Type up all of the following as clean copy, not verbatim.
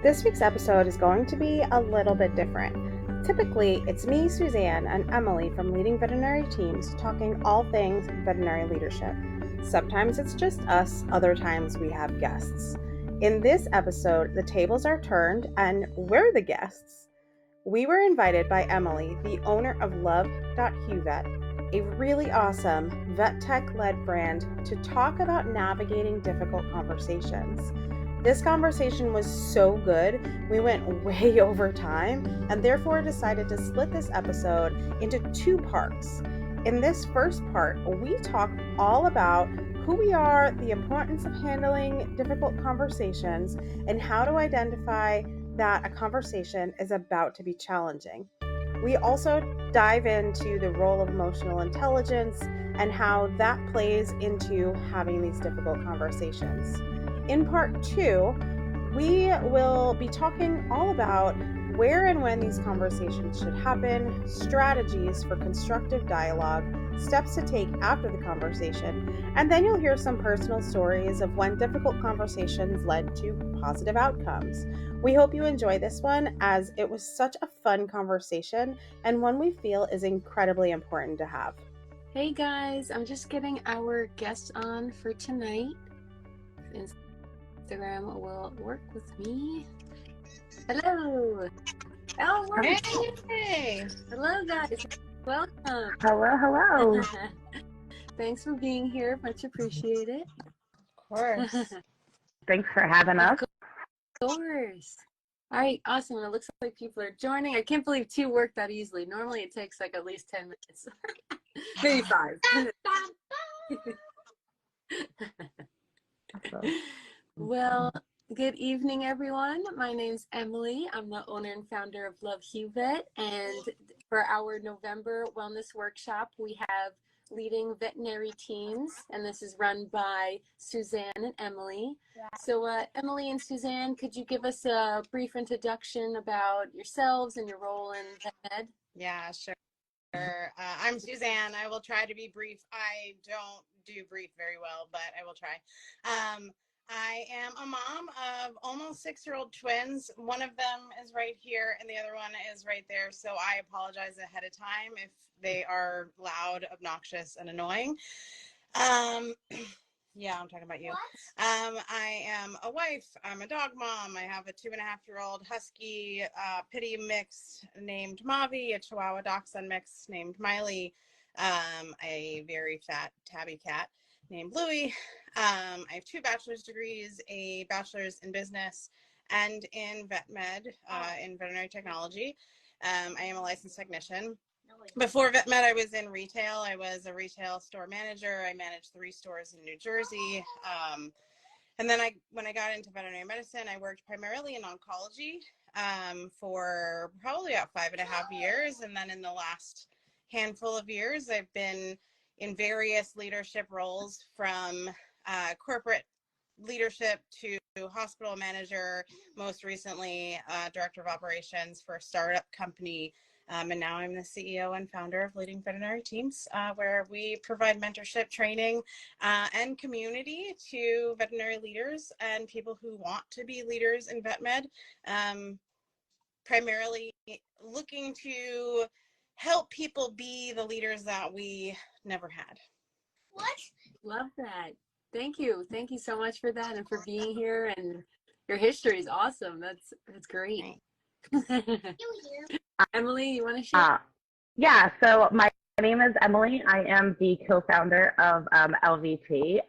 This week's episode is going to be a little bit different. Typically, it's me, Suzanne, and Emily from Leading Veterinary Teams talking all things veterinary leadership. Sometimes it's just us, other times we have guests. In this episode, the tables are turned and we're the guests. We were invited by Emily, the owner of Love.HuVet, a really awesome vet tech-led brand, to talk about navigating difficult conversations. This conversation was so good, we went way over time and therefore decided to split this episode into two parts. In this first part, we talk all about who we are, the importance of handling difficult conversations, and how to identify that a conversation is about to be challenging. We also dive into the role of emotional intelligence and how that plays into having these difficult conversations. In part two, we will be talking all about where and when these conversations should happen, strategies for constructive dialogue, steps to take after the conversation, and then you'll hear some personal stories of when difficult conversations led to positive outcomes. We hope you enjoy this one, as it was such a fun conversation and one we feel is incredibly important to have. Hey guys, I'm just getting our guest on for tonight. Instagram will work with me. Hello. Oh, hey. Hello guys. Welcome. Hello. Thanks for being here. Much appreciated. Of course. Thanks for having us. Of course. All right, awesome. It looks like people are joining. I can't believe two work that easily. Normally it takes like at least 10 minutes. Maybe 5. Well, good evening, everyone. My name's Emily. I'm the owner and founder of Love.HuVet, and for our November wellness workshop, we have Leading Veterinary Teams, and this is run by Suzanne and Emily. Yeah. So, Emily and Suzanne, could you give us a brief introduction about yourselves and your role in VetMed? Yeah, sure. I'm Suzanne. I will try to be brief. I don't do brief very well, but I will try. I am a mom of almost 6-year-old twins. One of them is right here and the other one is right there. So I apologize ahead of time if they are loud, obnoxious, and annoying. Yeah, I'm talking about you. I am a wife. I'm a dog mom. I have a 2.5-year-old husky pitty mix named Mavi, a Chihuahua Dachshund mix named Miley, a very fat tabby cat named Louie. I have 2 bachelor's degrees, a bachelor's in business and in vet med, in veterinary technology. I am a licensed technician. Before vet med, I was in retail. I was a retail store manager. I managed 3 stores in New Jersey. And then when I got into veterinary medicine, I worked primarily in oncology for probably about 5.5 years. And then in the last handful of years, I've been in various leadership roles, from corporate leadership to hospital manager, most recently director of operations for a startup company. And now I'm the CEO and founder of Leading Veterinary Teams, where we provide mentorship, training, and community to veterinary leaders and people who want to be leaders in vet med, primarily looking to help people be the leaders that we never had. What? Love that. Thank you. Thank you so much for that and for being here. And your history is awesome. That's great. Emily, you want to share? Yeah, so my name is Emily. I am the co-founder of LVT.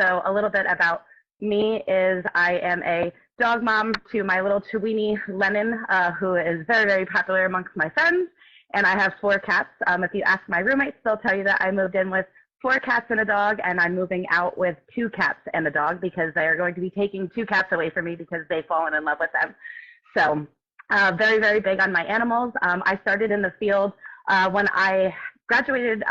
So a little bit about me is I am a dog mom to my little Chiweenie Lennon, who is very, very popular amongst my friends. And I have 4 cats. If you ask my roommates, they'll tell you that I moved in with 4 cats and a dog, and I'm moving out with 2 cats and a dog because they are going to be taking 2 cats away from me because they've fallen in love with them. So very, very big on my animals. I started in the field when I graduated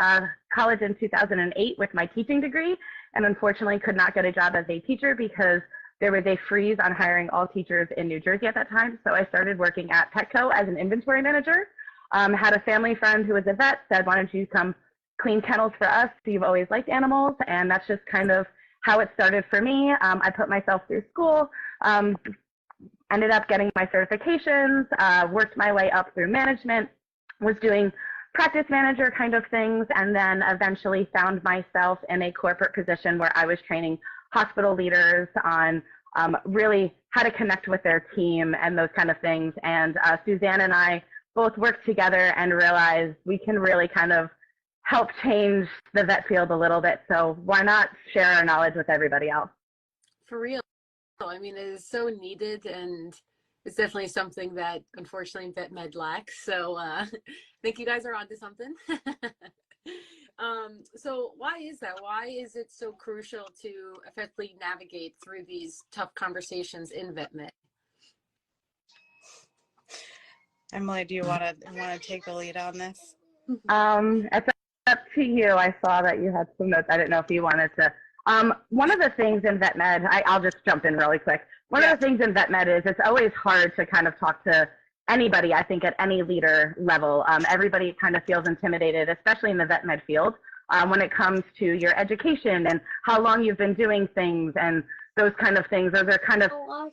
college in 2008 with my teaching degree, and unfortunately could not get a job as a teacher because there was a freeze on hiring all teachers in New Jersey at that time. So I started working at Petco as an inventory manager. Had a family friend who was a vet, said, why don't you come clean kennels for us? You've always liked animals. And that's just kind of how it started for me. I put myself through school, ended up getting my certifications, worked my way up through management, was doing practice manager kind of things, and then eventually found myself in a corporate position where I was training hospital leaders on really how to connect with their team and those kind of things. And Suzanne and I both worked together and realized we can really kind of help change the vet field a little bit. So why not share our knowledge with everybody else? For real. I mean, it is so needed, and it's definitely something that unfortunately vet med lacks. So I think you guys are onto something. So why is that? Why is it so crucial to effectively navigate through these tough conversations in vet med? Emily, do you want to take the lead on this? It's up to you. I saw that you had some notes. I didn't know if you wanted to. One of the things in vet med, I'll just jump in really quick. One of the things in vet med is it's always hard to kind of talk to anybody, I think, at any leader level. Everybody kind of feels intimidated, especially in the vet med field, when it comes to your education and how long you've been doing things and those kind of things. Those are kind of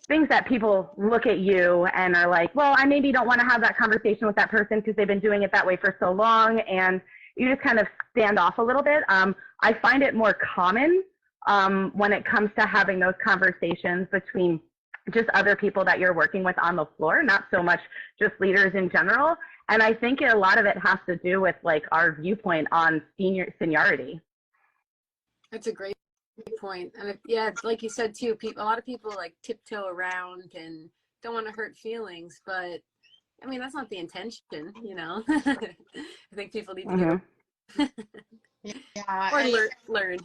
things that people look at you and are like, well, I maybe don't want to have that conversation with that person because they've been doing it that way for so long. And you just kind of stand off a little bit. I find it more common when it comes to having those conversations between just other people that you're working with on the floor, not so much just leaders in general. And I think a lot of it has to do with like our viewpoint on seniority. That's a great point. And yeah, like you said too, a lot of people like tiptoe around and don't want to hurt feelings, but I mean, that's not the intention, you know. I think people need to Yeah, or learn.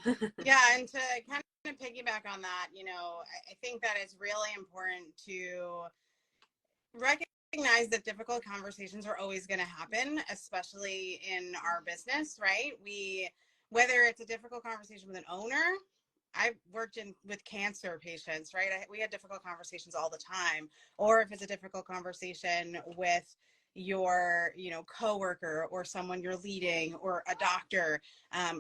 Yeah, and to kind of piggyback on that, you know, I think that it's really important to recognize that difficult conversations are always going to happen, especially in our business, right? Whether it's a difficult conversation with an owner, I've worked with cancer patients, right? We had difficult conversations all the time. Or if it's a difficult conversation with your, coworker or someone you're leading or a doctor.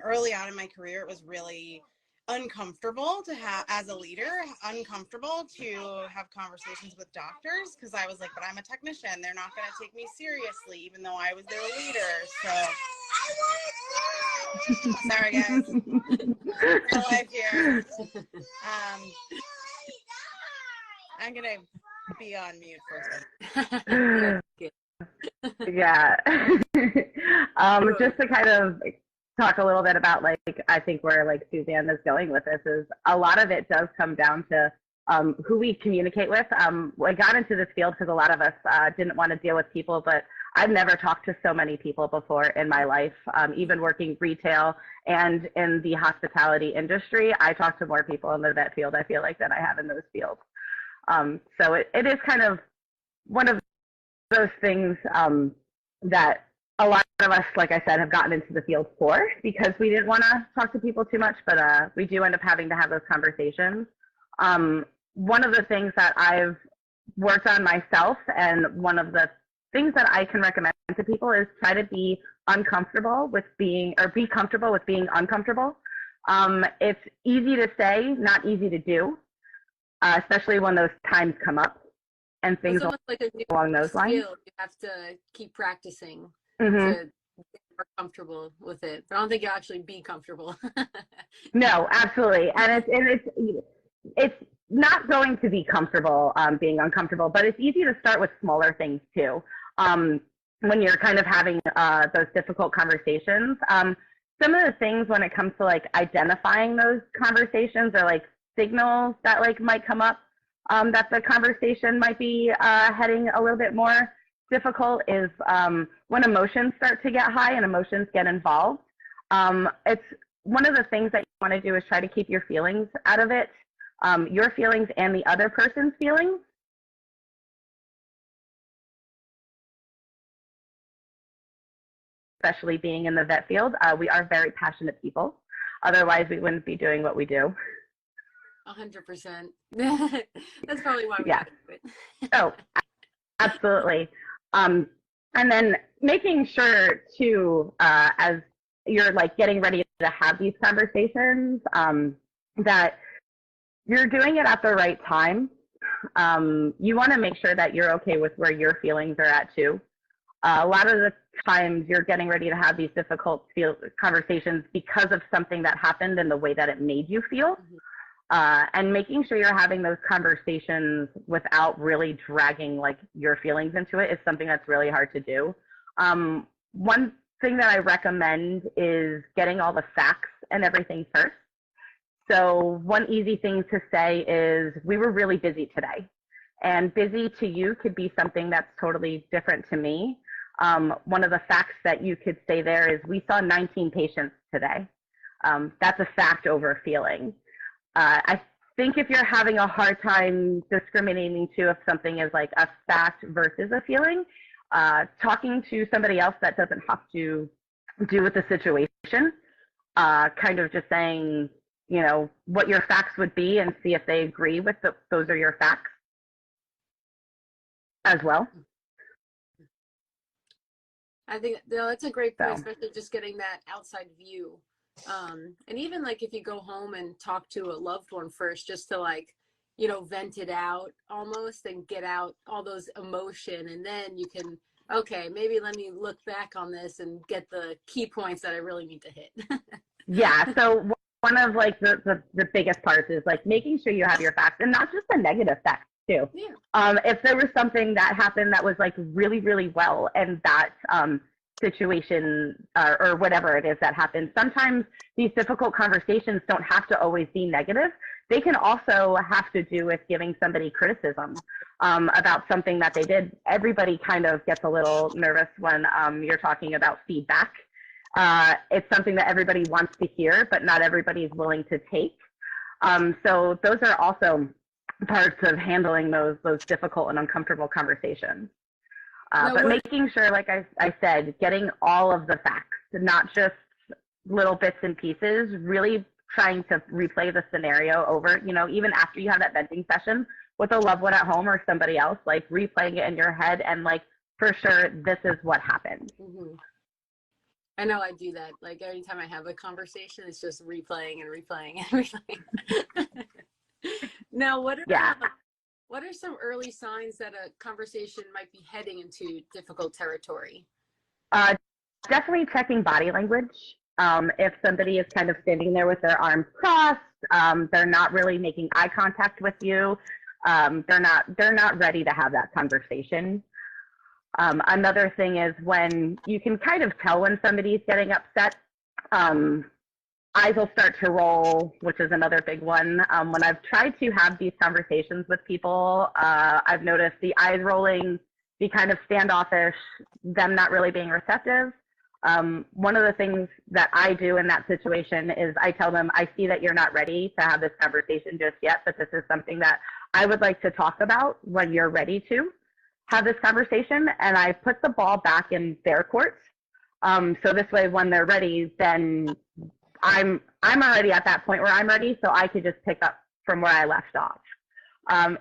Early on in my career, it was really uncomfortable to have, as a leader, uncomfortable to have conversations with doctors because I was like, but I'm a technician. They're not going to take me seriously, even though I was their leader. So, sorry guys. My life here. I'm going to be on mute for a second. Yeah. Just to kind of talk a little bit about, like, I think where like Suzanne is going with this is a lot of it does come down to who we communicate with. I got into this field because a lot of us didn't want to deal with people, but I've never talked to so many people before in my life. Even working retail and in the hospitality industry, I talk to more people in the vet field, I feel like, than I have in those fields. So it is kind of one of those things that a lot of us, like I said, have gotten into the field for because we didn't want to talk to people too much, but we do end up having to have those conversations. One of the things that I've worked on myself, and one of the things that I can recommend to people, is try to be uncomfortable with being, or be comfortable with being uncomfortable. It's easy to say, not easy to do, especially when those times come up and things like a new along those lines. You have to keep practicing to get more comfortable with it, but I don't think you'll actually be comfortable. No, absolutely, and it's not going to be comfortable being uncomfortable, but it's easy to start with smaller things too. When you're kind of having those difficult conversations, some of the things when it comes to like identifying those conversations or like signals that like might come up that the conversation might be heading a little bit more difficult is when emotions start to get high and emotions get involved. It's one of the things that you want to do is try to keep your feelings out of it, your feelings and the other person's feelings. Especially being in the vet field, we are very passionate people. Otherwise, we wouldn't be doing what we do. 100%. That's probably why we got into it. Oh, absolutely. And then making sure to, as you're like getting ready to have these conversations, that you're doing it at the right time. You want to make sure that you're okay with where your feelings are at too. A lot of the times you're getting ready to have these difficult conversations because of something that happened and the way that it made you feel. And making sure you're having those conversations without really dragging like your feelings into it is something that's really hard to do. One thing that I recommend is getting all the facts and everything first. So one easy thing to say is, we were really busy today. And busy to you could be something that's totally different to me. One of the facts that you could say there is, we saw 19 patients today. That's a fact over a feeling. I think if you're having a hard time discriminating too if something is like a fact versus a feeling, talking to somebody else that doesn't have to do with the situation, kind of just saying, you know, what your facts would be and see if they agree with those are your facts as well. I think that's a great point, especially just getting that outside view. And even like if you go home and talk to a loved one first, just to like, you know, vent it out almost and get out all those emotion. And then you can, okay, maybe let me look back on this and get the key points that I really need to hit. Yeah. So one of like the biggest parts is like making sure you have your facts, and not just the negative facts too. Yeah. If there was something that happened that was like really, really well, and that situation or whatever it is that happens, sometimes these difficult conversations don't have to always be negative. They can also have to do with giving somebody criticism about something that they did. Everybody kind of gets a little nervous when you're talking about feedback. It's something that everybody wants to hear, but not everybody is willing to take. So those are also parts of handling those difficult and uncomfortable conversations. But making sure, like I said, getting all of the facts, not just little bits and pieces, really trying to replay the scenario over, you know, even after you have that venting session with a loved one at home or somebody else, like replaying it in your head and like, for sure, this is what happened. Mm-hmm. I know I do that. Like every time I have a conversation, it's just replaying and replaying and replaying. Now, what are some early signs that a conversation might be heading into difficult territory? Definitely checking body language. If somebody is kind of standing there with their arms crossed, they're not really making eye contact with you. They're not ready to have that conversation. Another thing is when you can kind of tell when somebody's getting upset, eyes will start to roll, which is another big one. When I've tried to have these conversations with people, I've noticed the eyes rolling, the kind of standoffish, them not really being receptive. One of the things that I do in that situation is I tell them, I see that you're not ready to have this conversation just yet, but this is something that I would like to talk about when you're ready to have this conversation, and I put the ball back in their court. So this way, when they're ready, then I'm already at that point where I'm ready, so I could just pick up from where I left off.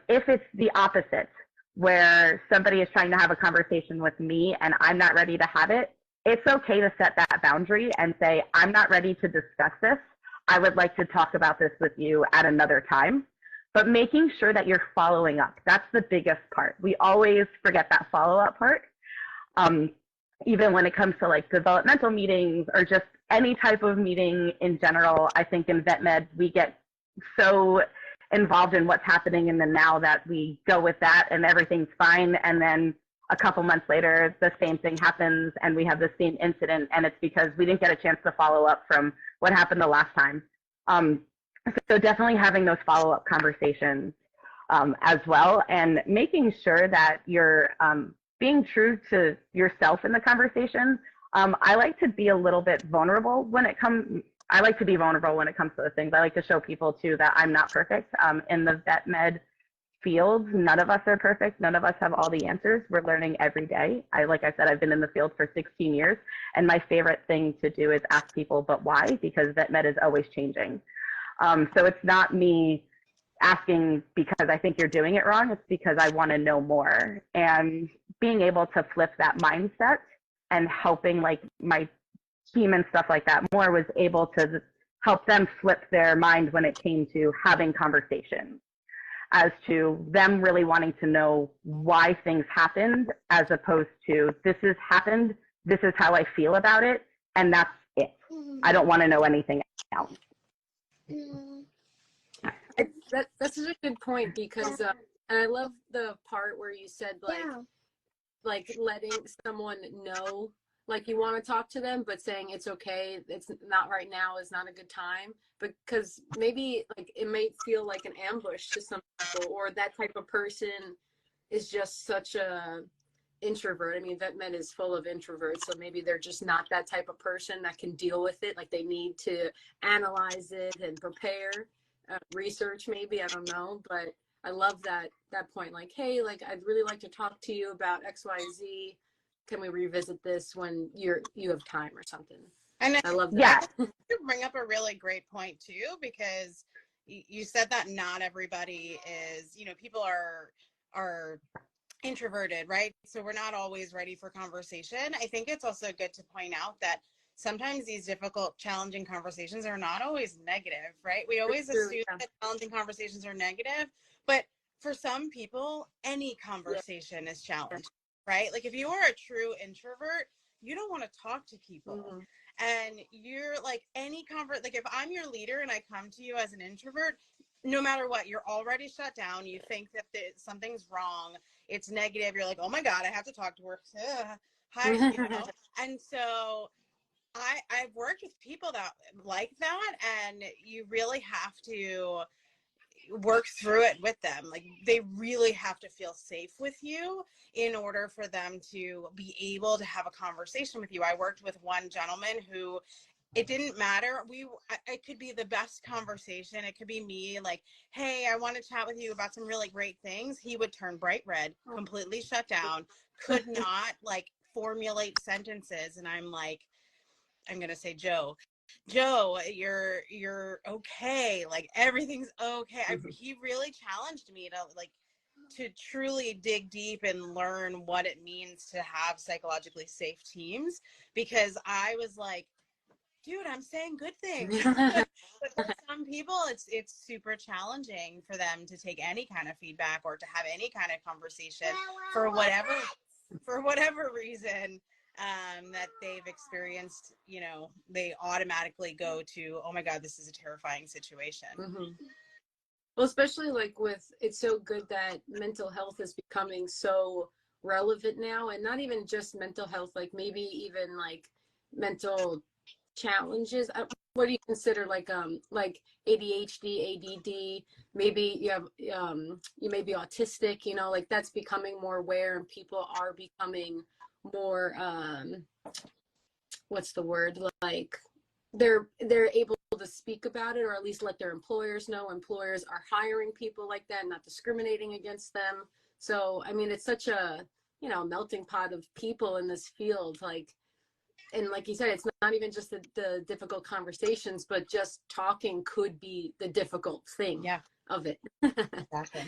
If it's the opposite, where somebody is trying to have a conversation with me and I'm not ready to have it, it's okay to set that boundary and say, I'm not ready to discuss this. I would like to talk about this with you at another time. But making sure that you're following up, that's the biggest part. We always forget that follow-up part. Even when it comes to like developmental meetings or just any type of meeting in general, I think in vet med, we get so involved in what's happening in the now that we go with that and everything's fine. And then a couple months later, the same thing happens and we have the same incident, and it's because we didn't get a chance to follow up from what happened the last time. So definitely having those follow-up conversations as well, and making sure that you're being true to yourself in the conversation. I like to be a little bit vulnerable when it comes. I like to be vulnerable when it comes to those things. I like to show people too that I'm not perfect. In the vet med field, none of us are perfect. None of us have all the answers. We're learning every day. Like I said, I've been in the field for 16 years, and my favorite thing to do is ask people, but why? Because vet med is always changing. So it's not me asking because I think you're doing it wrong. It's because I want to know more. And being able to flip that mindset and helping like my team and stuff like that more was able to help them flip their mind when it came to having conversations. as to them really wanting to know why things happened, as opposed to this has happened, this is how I feel about it, and that's it. I don't want to know anything else. That's such a good point, because and I love the part where you said like letting someone know, like you want to talk to them, but saying it's okay, it's not right now, is not a good time, because maybe like it may feel like an ambush to some people, or that type of person is just such a introvert. I mean, vet med is full of introverts, so maybe they're just not that type of person that can deal with it. Like they need to analyze it and prepare, research maybe, I don't know, but I love that point. Like, hey, like I'd really like to talk to you about XYZ. Can we revisit this when you have time or something? And I love that. Yeah. You bring up a really great point too, because you said that not everybody is, people are introverted, right? So we're not always ready for conversation. I think it's also good to point out that sometimes these difficult, challenging conversations are not always negative, right? We always assume that challenging conversations are negative, but for some people, any conversation is challenging, right? Like if you are a true introvert, you don't want to talk to people. And you're like like if I'm your leader and I come to you as an introvert, no matter what, you're already shut down. You think that something's wrong. It's negative. You're like, oh my God, I have to talk to her. Hi, And so I've worked with people that like that, and you really have to work through it with them. Like they really have to feel safe with you in order for them to be able to have a conversation with you. I worked with one gentleman who, it didn't matter. It could be the best conversation. It could be me like, hey, I want to chat with you about some really great things. He would turn bright red, completely shut down, could not like formulate sentences. And I'm like, I'm going to say, Joe, you're okay. Like everything's okay. He really challenged me to truly dig deep and learn what it means to have psychologically safe teams, because I was like, dude, I'm saying good things. But for some people, it's super challenging for them to take any kind of feedback or to have any kind of conversation for whatever reason that they've experienced. They automatically go to, oh my God, this is a terrifying situation. Well, especially like it's so good that mental health is becoming so relevant now, and not even just mental health, like maybe even like mental challenges. What do you consider like ADHD, ADD? Maybe you have you may be autistic. Like that's becoming more aware, and people are becoming more what's the word? Like they're able to speak about it, or at least let their employers know. Employers are hiring people like that, not discriminating against them. So I mean, it's such a melting pot of people in this field, like. And like you said, it's not even just the difficult conversations, but just talking could be the difficult thing of it. Exactly.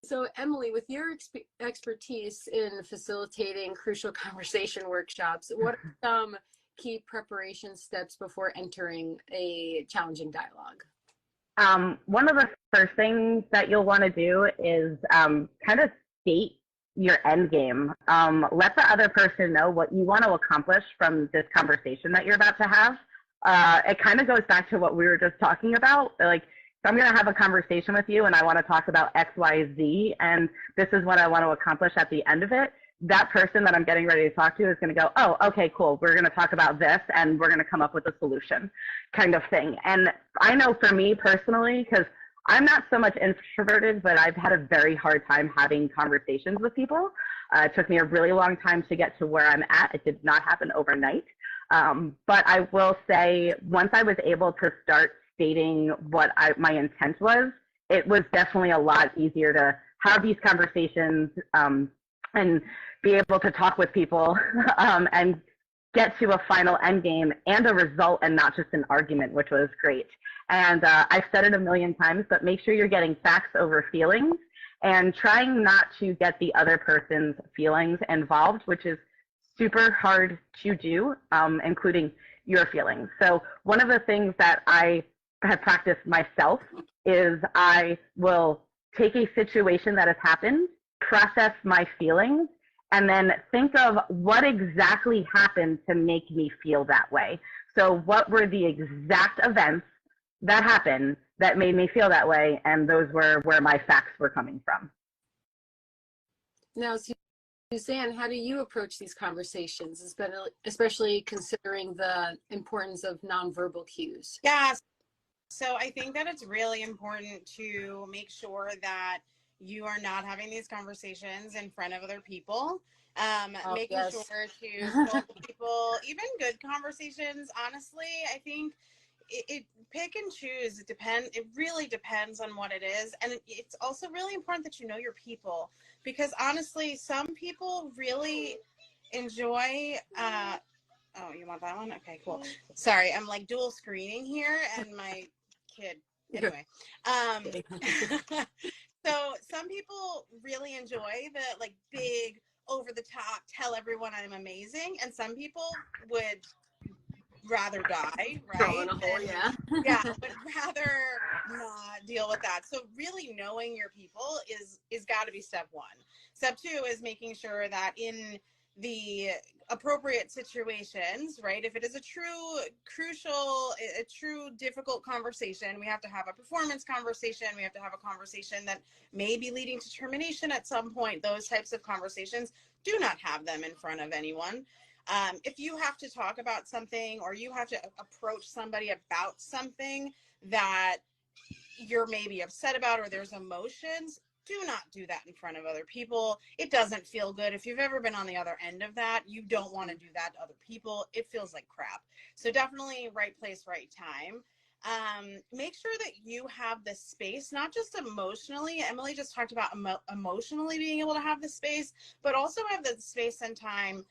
So Emily, with your expertise in facilitating crucial conversation workshops, what are some key preparation steps before entering a challenging dialogue? One of the first things that you'll want to do is kind of state your end game. Let the other person know what you want to accomplish from this conversation that you're about to have. It kind of goes back to what we were just talking about. Like, if I'm going to have a conversation with you and I want to talk about X, Y, Z, and this is what I want to accomplish at the end of it, that person that I'm getting ready to talk to is going to go, oh, okay, cool. We're going to talk about this and we're going to come up with a solution kind of thing. And I know for me personally, because I'm not so much introverted, but I've had a very hard time having conversations with people. It took me a really long time to get to where I'm at. It did not happen overnight. But I will say, once I was able to start stating what my intent was, it was definitely a lot easier to have these conversations and be able to talk with people and get to a final end game and a result, and not just an argument, which was great. And I've said it a million times, but make sure you're getting facts over feelings and trying not to get the other person's feelings involved, which is super hard to do, including your feelings. So one of the things that I have practiced myself is I will take a situation that has happened, process my feelings, and then think of what exactly happened to make me feel that way. So what were the exact events that happened that made me feel that way? And those were where my facts were coming from. Now, Suzanne, how do you approach these conversations, especially considering the importance of nonverbal cues? Yeah, so I think that it's really important to make sure that you are not having these conversations in front of other people. Making yes. sure to tell people, even good conversations, honestly, I think it pick and choose. It really depends on what it is. And it's also really important that you know your people, because honestly, some people really enjoy, oh, you want that one? Okay, cool. Sorry, I'm like dual screening here and my kid. Anyway, so some people really enjoy the like big over the top, tell everyone I'm amazing, and some people would rather die, right? Yeah. Yeah, would rather not deal with that. So really knowing your people is got to be step one. Step two is making sure that in the appropriate situations, right? If it is a true crucial, a true difficult conversation, we have to have a performance conversation. We have to have a conversation that may be leading to termination at some point. Those types of conversations, do not have them in front of anyone. If you have to talk about something or you have to approach somebody about something that you're maybe upset about or there's emotions, do not do that in front of other people. It doesn't feel good. If you've ever been on the other end of that, you don't want to do that to other people. It feels like crap. So definitely right place, right time. Make sure that you have the space, not just emotionally. Emily just talked about emotionally being able to have the space, but also have the space and time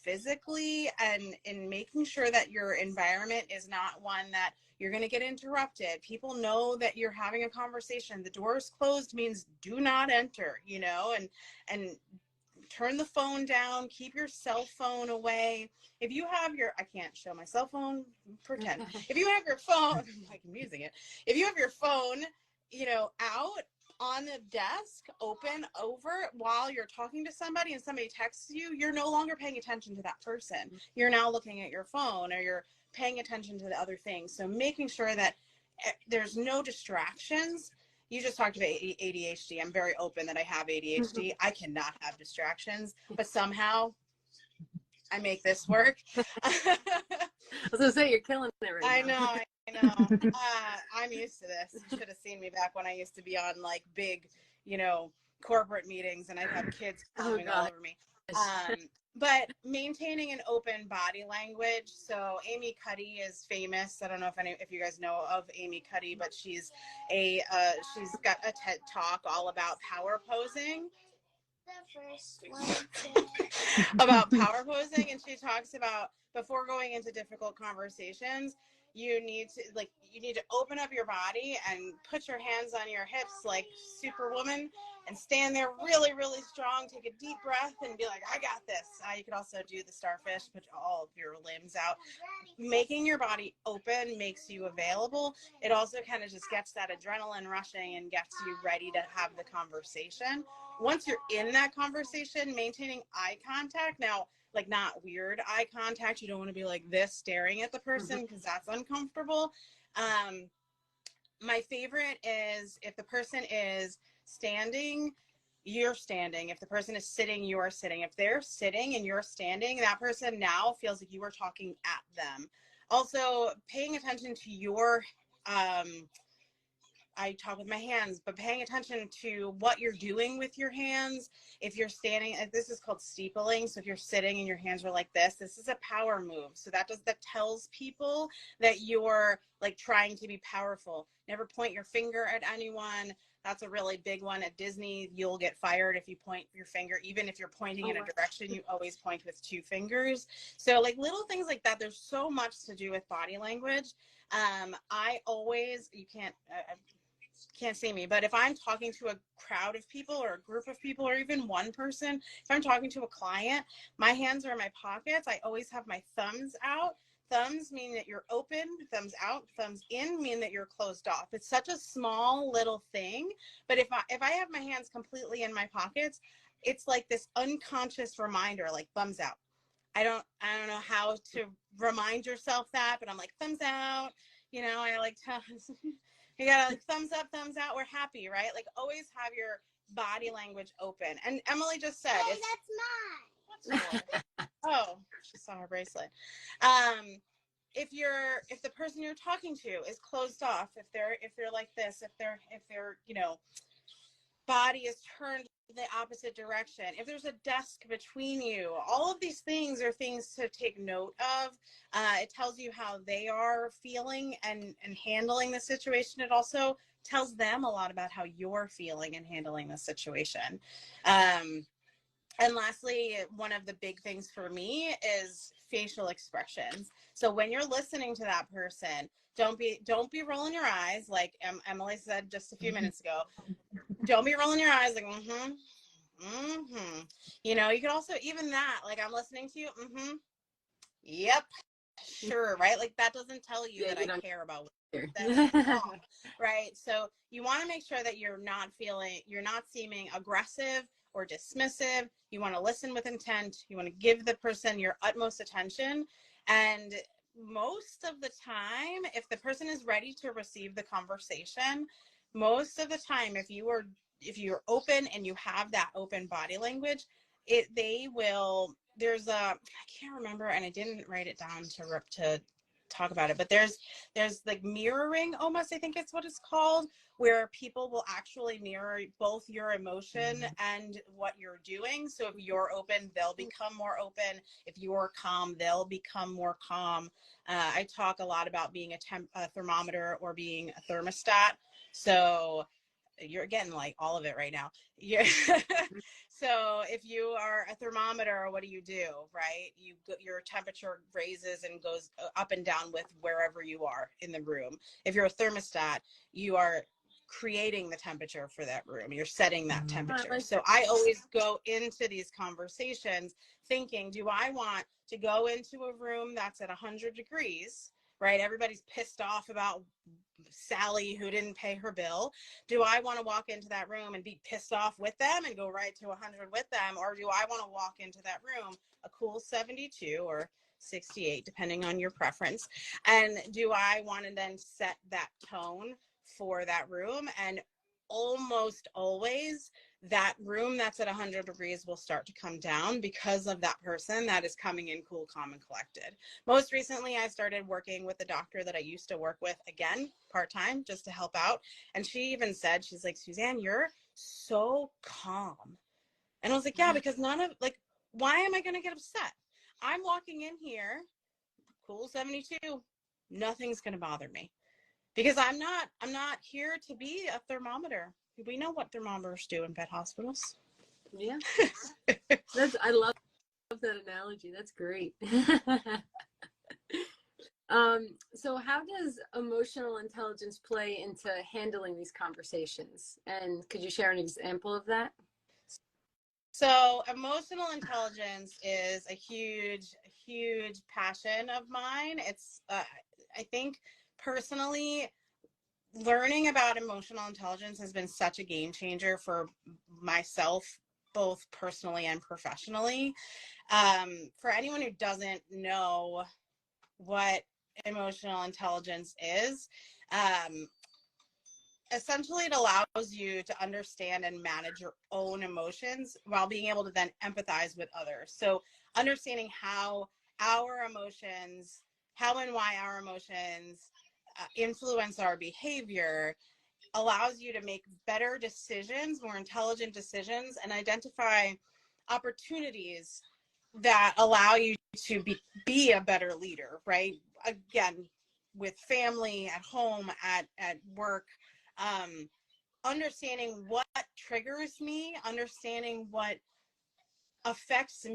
physically, and in making sure that your environment is not one that you're going to get interrupted. People know that you're having a conversation. The door is closed means do not enter, and turn the phone down, keep your cell phone away. If you have I can't show my cell phone, pretend. If you have your phone, like I'm using it. If you have your phone, out on the desk, open over while you're talking to somebody and somebody texts you, you're no longer paying attention to that person. You're now looking at your phone or you're paying attention to the other things. So making sure that there's no distractions. You just talked about ADHD. I'm very open that I have ADHD. I cannot have distractions, but somehow I make this work. I was gonna say, you're killing it right now. I know. I'm used to this. You should have seen me back when I used to be on like big, corporate meetings and I'd have kids climbing all over me. But maintaining an open body language. So Amy Cuddy is famous. I don't know if you guys know of Amy Cuddy, but she's got a TED Talk all about power posing. About power posing, and she talks about before going into difficult conversations, you need to open up your body and put your hands on your hips like Superwoman and stand there really, really strong. Take a deep breath and be like, I got this. You could also do the starfish, put all of your limbs out. Making your body open makes you available. It also kind of just gets that adrenaline rushing and gets you ready to have the conversation. Once you're in that conversation, maintaining eye contact. Now, like not weird eye contact. You don't want to be like this staring at the person because that's uncomfortable. My favorite is if the person is standing, you're standing. If the person is sitting, you're sitting. If they're sitting and you're standing, that person now feels like you are talking at them. Also, paying attention to your I talk with my hands, but paying attention to what you're doing with your hands. If you're standing, this is called steepling. So if you're sitting and your hands are like this is a power move. So that tells people that you're like trying to be powerful. Never point your finger at anyone. That's a really big one at Disney. You'll get fired if you point your finger. Even if you're pointing in a direction, you always point with two fingers. So like little things like that. There's so much to do with body language. You can't see me, but if I'm talking to a crowd of people or a group of people or even one person, if I'm talking to a client, my hands are in my pockets. I always have my thumbs out. Thumbs mean that you're open, thumbs out, thumbs in mean that you're closed off. It's such a small little thing, but if I have my hands completely in my pockets, it's like this unconscious reminder, like thumbs out. I don't know how to remind yourself that, but I'm like, thumbs out. You know, I like to, you gotta like thumbs up, thumbs out. We're happy, right? Like always have your body language open. And Emily just said, Hey, it's, that's mine. what's yours? Oh, she saw her bracelet. If the person you're talking to is closed off, if they're like this, if their you know, body is turned the opposite direction, if there's a desk between you, all of these things are things to take note of. It tells you how they are feeling and handling the situation. It also tells them a lot about how you're feeling and handling the situation. And lastly, one of the big things for me is facial expressions. So when you're listening to that person, don't be rolling your eyes like Emily said just a few minutes ago. Don't be rolling your eyes like you know, you could also, even that, like I'm listening to you, yep, sure, right? Like that doesn't tell you that I care about what you're saying, right? So you want to make sure that you're not seeming aggressive or dismissive. You want to listen with intent. You want to give the person your utmost attention. And most of the time, if the person is ready to receive the conversation, most of the time, if you're open and you have that open body language, they will. I can't remember, and I didn't write it down to talk about it, but there's like mirroring, almost, I think it's what it's called, where people will actually mirror both your emotion and what you're doing. So if you're open, they'll become more open. If you're calm, they'll become more calm. I talk a lot about being a thermometer or being a thermostat. So you're getting like all of it right now. So if you are a thermometer, what do? Right? Your temperature raises and goes up and down with wherever you are in the room. If you're a thermostat, you are creating the temperature for that room. You're setting that temperature. So I always go into these conversations thinking, do I want to go into a room that's at 100 degrees, right? Everybody's pissed off about Sally who didn't pay her bill. Do I want to walk into that room and be pissed off with them and go right to 100 with them? Or do I want to walk into that room a cool 72 or 68, depending on your preference? And do I want to then set that tone for that room? And almost always that room that's at 100 degrees will start to come down because of that person that is coming in cool, calm, and collected. Most recently, I started working with a doctor that I used to work with, again, part-time, just to help out. And she even said, she's like, Suzanne, you're so calm. And I was like, yeah, because why am I going to get upset? I'm walking in here, cool 72, nothing's going to bother me. Because I'm not here to be a thermometer. We know what thermometers do in vet hospitals. Yeah. I love that analogy. That's great. So how does emotional intelligence play into handling these conversations? And could you share an example of that? So emotional intelligence is a huge passion of mine. It's, I think personally, learning about emotional intelligence has been such a game changer for myself, both personally and professionally. For anyone who doesn't know what emotional intelligence is, essentially it allows you to understand and manage your own emotions while being able to then empathize with others. So understanding how and why our emotions influence our behavior allows you to make better decisions, more intelligent decisions, and identify opportunities that allow you to be a better leader, right? Again, with family, at home, at work, understanding what triggers me, understanding what affects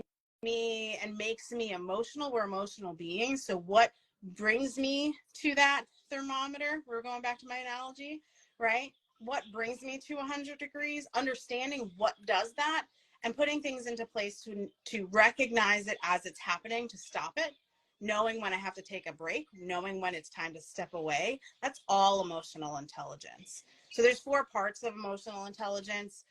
me and makes me emotional. We're emotional beings. So what brings me to that thermometer? We're going back to my analogy, right? What brings me to 100 degrees? Understanding what does that and putting things into place to recognize it as it's happening, to stop it, knowing when I have to take a break, knowing when it's time to step away. That's all emotional intelligence. So there's 4 parts of emotional intelligence.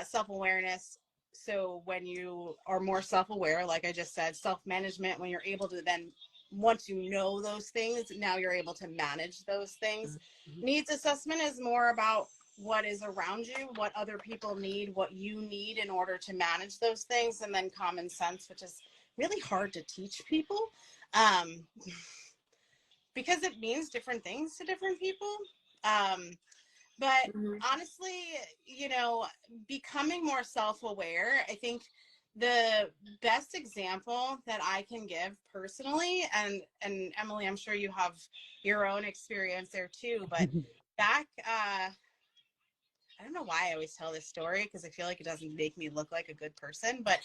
Self-awareness. So when you are more self-aware, like I just said, self-management, when you're able to then, once you know those things, now you're able to manage those things. Needs assessment is more about what is around you, what other people need, what you need in order to manage those things. And then common sense, which is really hard to teach people because it means different things to different people. But honestly, you know, becoming more self-aware, I think the best example that I can give personally, and Emily, I'm sure you have your own experience there too, but back, I don't know why I always tell this story because I feel like it doesn't make me look like a good person, but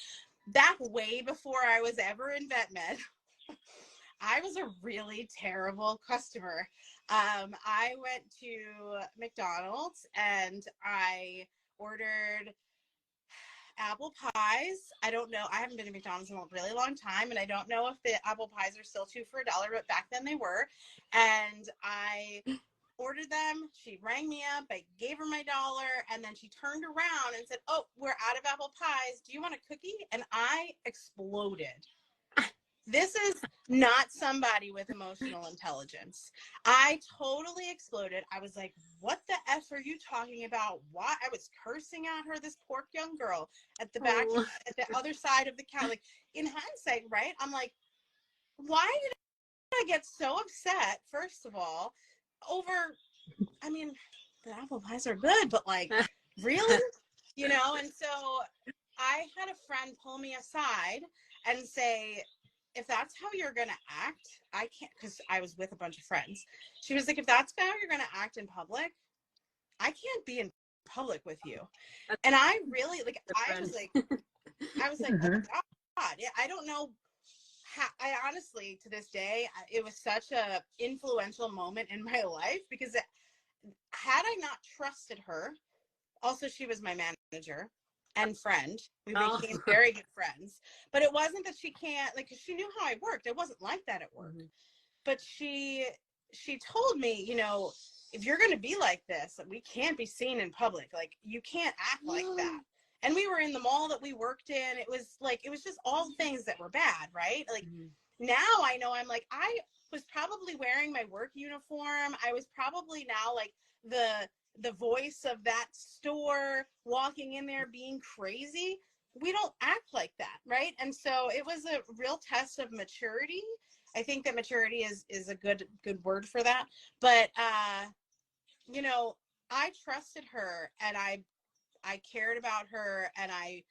back way before I was ever in vet med, I was a really terrible customer. I went to McDonald's and I ordered apple pies. I don't know. I haven't been to McDonald's in a really long time, and I don't know if the apple pies are still 2 for $1, but back then they were. And I ordered them. She rang me up. I gave her my dollar, and then she turned around and said, "Oh, we're out of apple pies. Do you want a cookie?" And I exploded. This is not somebody with emotional intelligence. I totally exploded. I was like, what the F are you talking about? Why? I was cursing at her, this poor young girl at the back, at the other side of the counter. Like, in hindsight, right? I'm like, why did I get so upset, first of all, over, I mean, the apple pies are good, but like, really? You know? And so I had a friend pull me aside and say, if that's how you're going to act, I can't, because I was with a bunch of friends. She was like, if that's how you're going to act in public, I can't be in public with you. And I really, like, I was like, oh God, yeah, I don't know how, I honestly, to this day, it was such a influential moment in my life because had I not trusted her, also she was my manager and friend. We became very good friends. But it wasn't that she can't, like, she knew how I worked. It wasn't like that at work. But she told me, you know, if you're going to be like this, we can't be seen in public. Like, you can't act like that. And we were in the mall that we worked in. It was like, it was just all things that were bad, right? Like, now I know, I'm like, I was probably wearing my work uniform. I was probably now like the voice of that store, walking in there being crazy. We don't act like that, right? And so it was a real test of maturity. I think that maturity is a good word for that. But you know, I trusted her, and I cared about her, and I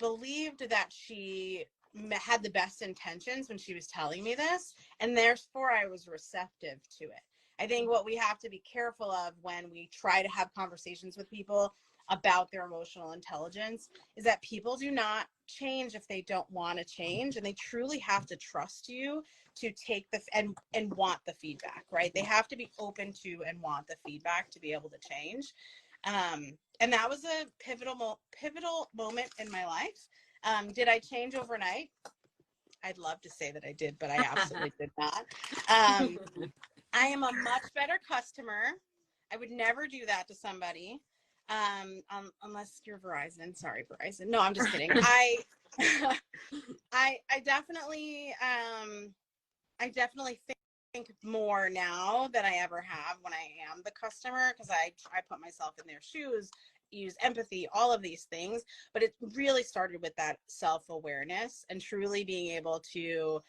believed that she had the best intentions when she was telling me this, and therefore I was receptive to it. I think what we have to be careful of when we try to have conversations with people about their emotional intelligence is that people do not change if they don't want to change, and they truly have to trust you to take the and want the feedback, right? They have to be open to and want the feedback to be able to change. And that was a pivotal moment in my life. Did I change overnight? I'd love to say that I did, but I absolutely did not. I am a much better customer. I would never do that to somebody, unless you're Verizon. Sorry, Verizon. No, I'm just kidding. I definitely, I definitely think more now than I ever have when I am the customer, because I put myself in their shoes, use empathy, all of these things. But it really started with that self-awareness and truly being able to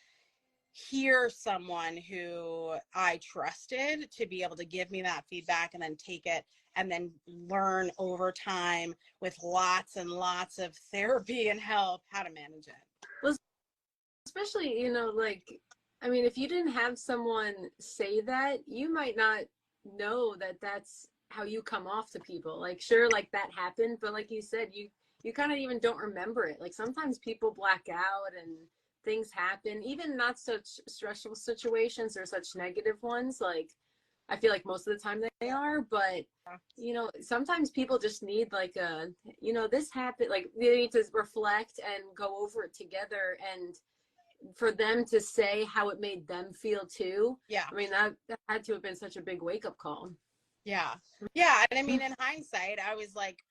hear someone who I trusted to be able to give me that feedback and then take it and then learn over time with lots and lots of therapy and help how to manage it. Well, especially, you know, like, I mean, if you didn't have someone say that, you might not know that that's how you come off to people. Like, sure, like that happened, but like you said, you kind of even don't remember it. Like, sometimes people black out and things happen, even not such stressful situations or such negative ones. Like, I feel like most of the time they are, but you know, sometimes people just need like a, you know, this happened, like they need to reflect and go over it together. And for them to say how it made them feel too. Yeah. I mean, that had to have been such a big wake-up call. Yeah. Yeah. And I mean, in hindsight, I was like,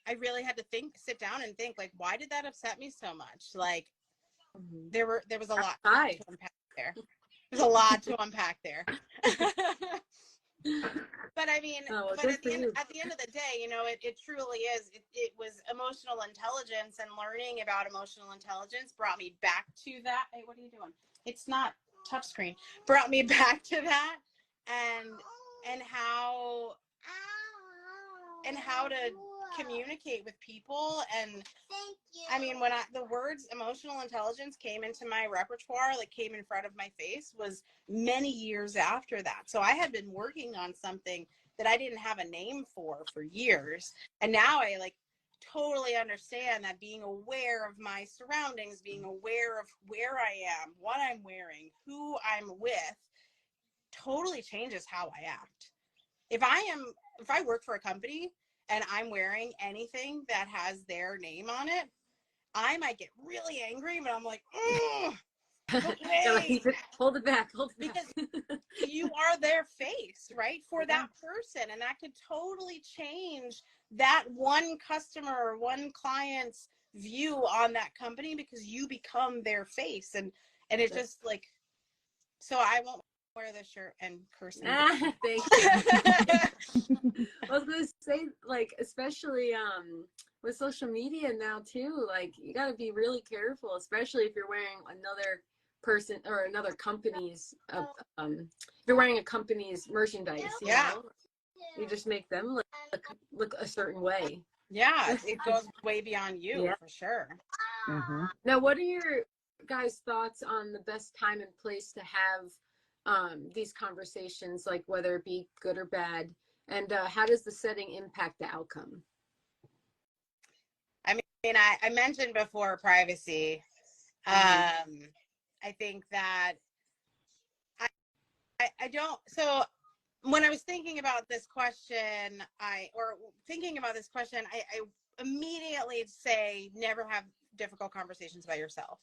I really had to sit down and think, like, why did that upset me so much? Like, there was a lot to unpack there. There's a lot to unpack there. But I mean, but at the end of the day, you know, it truly is. It was emotional intelligence, and learning about emotional intelligence brought me back to that. Hey, what are you doing? It's not touchscreen. Brought me back to that, and how to communicate with people. And I mean, when the words emotional intelligence came into my repertoire, like came in front of my face, was many years after that. So I had been working on something that I didn't have a name for years. And now I like totally understand that being aware of my surroundings, being aware of where I am, what I'm wearing, who I'm with, totally changes how I act. If I work for a company and I'm wearing anything that has their name on it, I might get really angry, but I'm like, okay. Hold it back. Because you are their face, right? For that person. And that could totally change that one customer or one client's view on that company, because you become their face. And it's just like, so I won't wear this shirt and curse. Thank you. I was going to say, like, especially with social media now too, like you got to be really careful, especially if you're wearing another person or another company's if you're wearing a company's merchandise, you know, you just make them look a certain way. Yeah, it goes way beyond you, for sure. Mm-hmm. Now, what are your guys' thoughts on the best time and place to have these conversations, like whether it be good or bad, and how does the setting impact the outcome? I mean, I mentioned before privacy. I think that I don't. So when I was thinking about this question, I immediately say never have difficult conversations about yourself,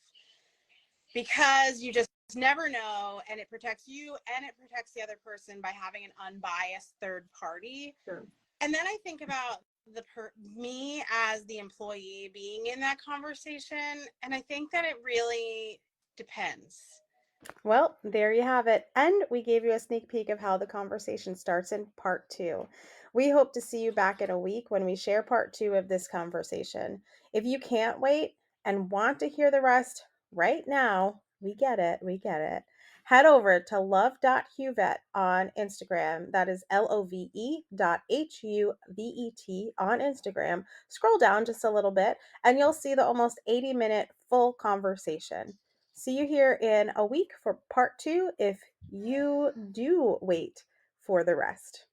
because you just never know, and it protects you and it protects the other person by having an unbiased third party. Sure. And then I think about me as the employee being in that conversation, and I think that it really depends. Well, there you have it. And we gave you a sneak peek of how the conversation starts in part 2. We hope to see you back in a week when we share part 2 of this conversation. If you can't wait and want to hear the rest right now, we get it. Head over to love.huvet on Instagram. That is love.huvet on Instagram. Scroll down just a little bit and you'll see the almost 80-minute full conversation. See you here in a week for part 2 if you do wait for the rest.